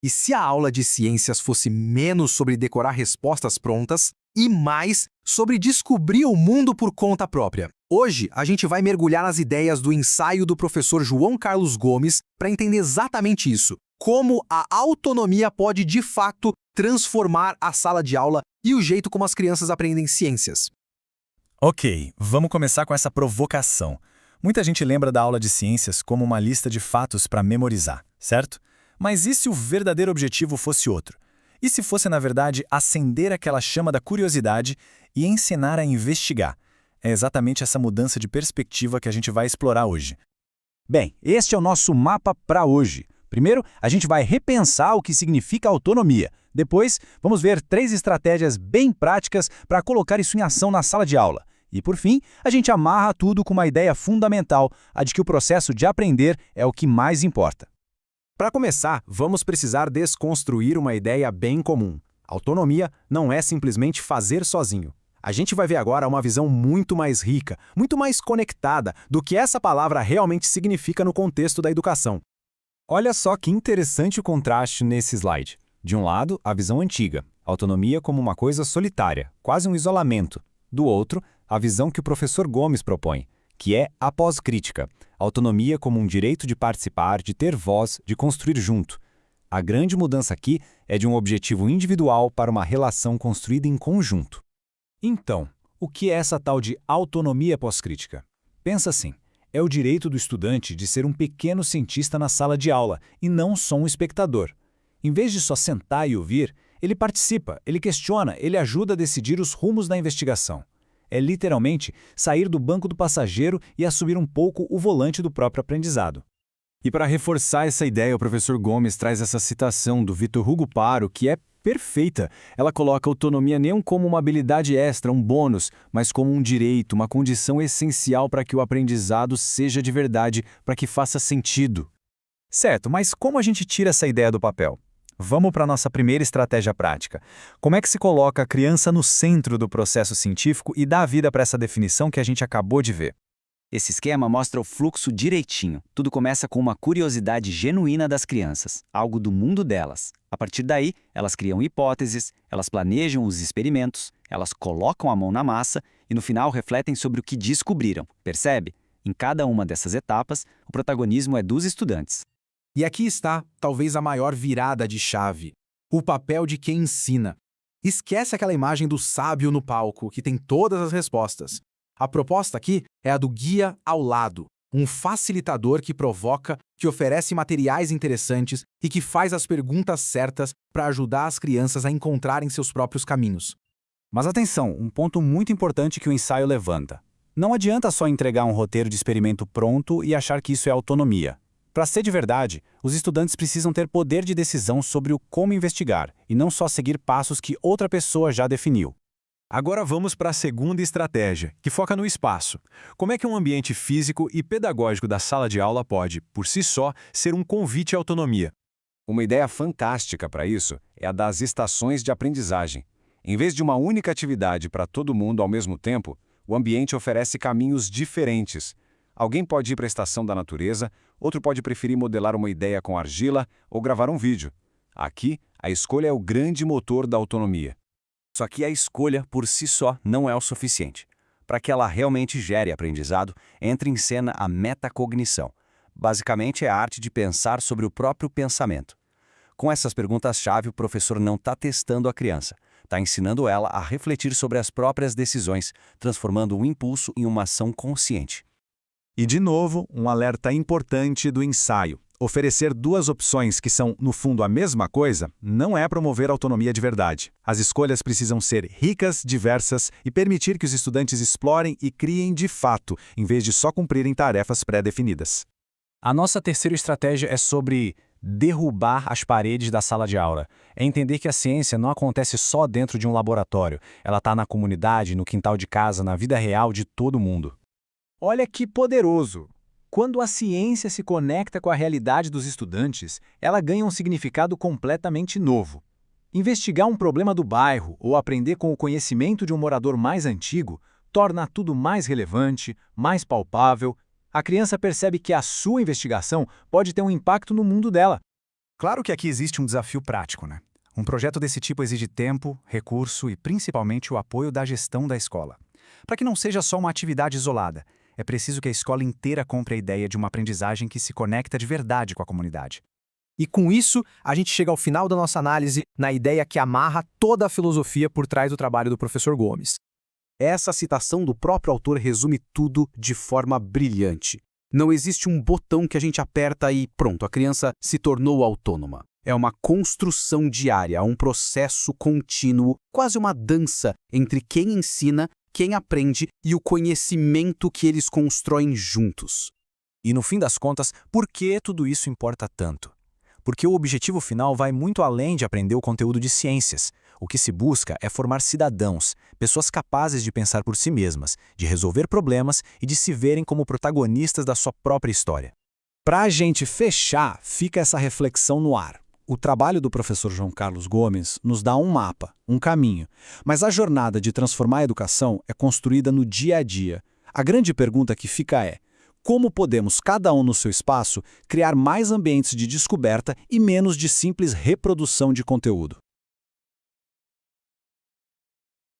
E se a aula de ciências fosse menos sobre decorar respostas prontas e mais sobre descobrir o mundo por conta própria? Hoje, a gente vai mergulhar nas ideias do ensaio do professor João Carlos Gomes para entender exatamente isso. Como a autonomia pode, de fato, transformar a sala de aula e o jeito como as crianças aprendem ciências. Ok, vamos começar com essa provocação. Muita gente lembra da aula de ciências como uma lista de fatos para memorizar, certo? Mas e se o verdadeiro objetivo fosse outro? E se fosse, na verdade, acender aquela chama da curiosidade e ensinar a investigar? É exatamente essa mudança de perspectiva que a gente vai explorar hoje. Bem, este é o nosso mapa para hoje. Primeiro, a gente vai repensar o que significa autonomia. Depois, vamos ver 3 estratégias bem práticas para colocar isso em ação na sala de aula. E, por fim, a gente amarra tudo com uma ideia fundamental, a de que o processo de aprender é o que mais importa. Para começar, vamos precisar desconstruir uma ideia bem comum. Autonomia não é simplesmente fazer sozinho. A gente vai ver agora uma visão muito mais rica, muito mais conectada do que essa palavra realmente significa no contexto da educação. Olha só que interessante o contraste nesse slide. De um lado, a visão antiga, autonomia como uma coisa solitária, quase um isolamento. Do outro, a visão que o professor Gomes propõe, que é a pós-crítica, autonomia como um direito de participar, de ter voz, de construir junto. A grande mudança aqui é de um objetivo individual para uma relação construída em conjunto. Então, o que é essa tal de autonomia pós-crítica? Pensa assim, é o direito do estudante de ser um pequeno cientista na sala de aula e não só um espectador. Em vez de só sentar e ouvir, ele participa, ele questiona, ele ajuda a decidir os rumos da investigação. É literalmente sair do banco do passageiro e assumir um pouco o volante do próprio aprendizado. E para reforçar essa ideia, o professor Gomes traz essa citação do Victor Hugo Paro, que é perfeita. Ela coloca a autonomia não como uma habilidade extra, um bônus, mas como um direito, uma condição essencial para que o aprendizado seja de verdade, para que faça sentido. Certo, mas como a gente tira essa ideia do papel? Vamos para a nossa primeira estratégia prática. Como é que se coloca a criança no centro do processo científico e dá vida para essa definição que a gente acabou de ver? Esse esquema mostra o fluxo direitinho. Tudo começa com uma curiosidade genuína das crianças, algo do mundo delas. A partir daí, elas criam hipóteses, elas planejam os experimentos, elas colocam a mão na massa e no final refletem sobre o que descobriram. Percebe? Em cada uma dessas etapas, o protagonismo é dos estudantes. E aqui está, talvez, a maior virada de chave: o papel de quem ensina. Esquece aquela imagem do sábio no palco, que tem todas as respostas. A proposta aqui é a do guia ao lado, um facilitador que provoca, que oferece materiais interessantes e que faz as perguntas certas para ajudar as crianças a encontrarem seus próprios caminhos. Mas atenção, um ponto muito importante que o ensaio levanta. Não adianta só entregar um roteiro de experimento pronto e achar que isso é autonomia. Para ser de verdade, os estudantes precisam ter poder de decisão sobre o como investigar e não só seguir passos que outra pessoa já definiu. Agora vamos para a segunda estratégia, que foca no espaço. Como é que um ambiente físico e pedagógico da sala de aula pode, por si só, ser um convite à autonomia? Uma ideia fantástica para isso é a das estações de aprendizagem. Em vez de uma única atividade para todo mundo ao mesmo tempo, o ambiente oferece caminhos diferentes. Alguém pode ir para a estação da natureza, outro pode preferir modelar uma ideia com argila ou gravar um vídeo. Aqui, a escolha é o grande motor da autonomia. Só que a escolha por si só não é o suficiente. Para que ela realmente gere aprendizado, entra em cena a metacognição. Basicamente, é a arte de pensar sobre o próprio pensamento. Com essas perguntas-chave, o professor não está testando a criança. Está ensinando ela a refletir sobre as próprias decisões, transformando o impulso em uma ação consciente. E, de novo, um alerta importante do ensaio. Oferecer 2 opções que são, no fundo, a mesma coisa, não é promover autonomia de verdade. As escolhas precisam ser ricas, diversas e permitir que os estudantes explorem e criem de fato, em vez de só cumprirem tarefas pré-definidas. A nossa terceira estratégia é sobre derrubar as paredes da sala de aula. É entender que a ciência não acontece só dentro de um laboratório. Ela está na comunidade, no quintal de casa, na vida real de todo mundo. Olha que poderoso! Quando a ciência se conecta com a realidade dos estudantes, ela ganha um significado completamente novo. Investigar um problema do bairro ou aprender com o conhecimento de um morador mais antigo torna tudo mais relevante, mais palpável. A criança percebe que a sua investigação pode ter um impacto no mundo dela. Claro que aqui existe um desafio prático, né? Um projeto desse tipo exige tempo, recurso e principalmente o apoio da gestão da escola. Para que não seja só uma atividade isolada, é preciso que a escola inteira compre a ideia de uma aprendizagem que se conecta de verdade com a comunidade. E com isso, a gente chega ao final da nossa análise na ideia que amarra toda a filosofia por trás do trabalho do professor Gomes. Essa citação do próprio autor resume tudo de forma brilhante. Não existe um botão que a gente aperta e pronto, a criança se tornou autônoma. É uma construção diária, um processo contínuo, quase uma dança entre quem ensina, quem aprende e o conhecimento que eles constroem juntos. E no fim das contas, por que tudo isso importa tanto? Porque o objetivo final vai muito além de aprender o conteúdo de ciências. O que se busca é formar cidadãos, pessoas capazes de pensar por si mesmas, de resolver problemas e de se verem como protagonistas da sua própria história. Para a gente fechar, fica essa reflexão no ar. O trabalho do professor João Carlos Gomes nos dá um mapa, um caminho, mas a jornada de transformar a educação é construída no dia a dia. A grande pergunta que fica é: como podemos, cada um no seu espaço, criar mais ambientes de descoberta e menos de simples reprodução de conteúdo?